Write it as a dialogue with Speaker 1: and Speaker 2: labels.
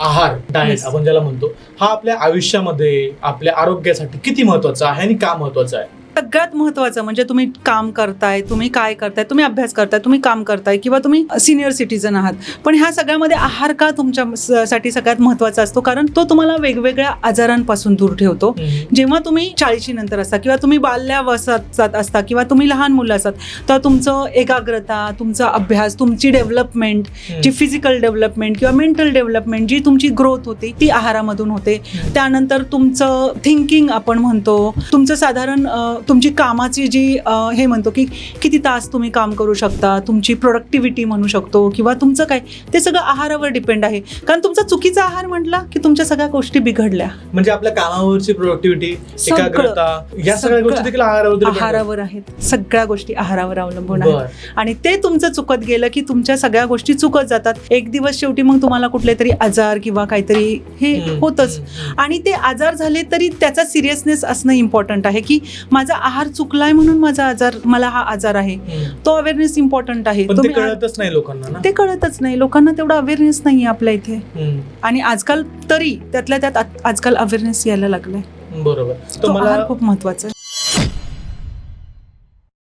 Speaker 1: आहार, diet
Speaker 2: Yes.
Speaker 1: आपण ज्याला म्हणतो, हा आपल्या आयुष्यामध्ये आपल्या आरोग्यासाठी किती महत्वाचा आहे आणि का महत्वाचा आहे?
Speaker 2: सगळ्यात महत्त्वाचं म्हणजे तुम्ही काम करताय, तुम्ही काय करताय, तुम्ही अभ्यास करताय, तुम्ही काम करताय किंवा तुम्ही सिनियर सिटीजन आहात, पण ह्या सगळ्यामध्ये आहार का तुमच्यासाठी सगळ्यात महत्त्वाचा असतो? कारण तो तुम्हाला वेगवेगळ्या आजारांपासून दूर ठेवतो. जेव्हा तुम्ही 40 नंतर असता किंवा तुम्ही बाल्यावस्थेत असता किंवा तुम्ही लहान मुलं असतात, तर तुमचं एकाग्रता, तुमचा अभ्यास, तुमची डेव्हलपमेंट, जी फिजिकल डेव्हलपमेंट किंवा मेंटल डेव्हलपमेंट, जी तुमची ग्रोथ होते ती आहारामधून होते. त्यानंतर तुमचं थिंकिंग आपण म्हणतो, तुमचं साधारण तुमची कामाची जी हे म्हणतो की किती तास तुम्ही काम करू शकता, तुमची प्रोडक्टिव्हिटी म्हणू शकतो किंवा तुमचं काय, ते सगळं आहारावर डिपेंड आहे. कारण तुमचा चुकीचा आहार म्हटला की तुमच्या सगळ्या गोष्टी बिघडल्या.
Speaker 1: म्हणजे आपल्या कामावरची प्रोडक्टिव्हिटी, एकाग्रता, या सगळ्या गोष्टी देखील
Speaker 2: आहारावर आहेत. सगळ्या गोष्टी आहारावर अवलंबून आहेत आणि ते तुमचं चुकत गेलं की तुमच्या सगळ्या गोष्टी चुकत जातात. एक दिवस शेवटी मग तुम्हाला कुठले तरी आजार किंवा काहीतरी हे होतच. आणि ते आजार झाले तरी त्याचा सिरियसनेस असणं इम्पॉर्टंट आहे की माझा आहार चुकलाय म्हणून मला हा आजार आहे, तो अवेअरनेस इम्पॉर्टंट आहे.
Speaker 1: पण ते कळतच नाही लोकांना ना.
Speaker 2: ते कळतच नाही लोकांना, तेवढा अवेअरनेस नाही आपल्या इथे. आणि आजकाल तरी त्यातल्या त्यात आजकाल अवेअरनेस यायला लागलाय.
Speaker 1: बरोबर.
Speaker 2: तो आहार खूप महत्वाचा आहे.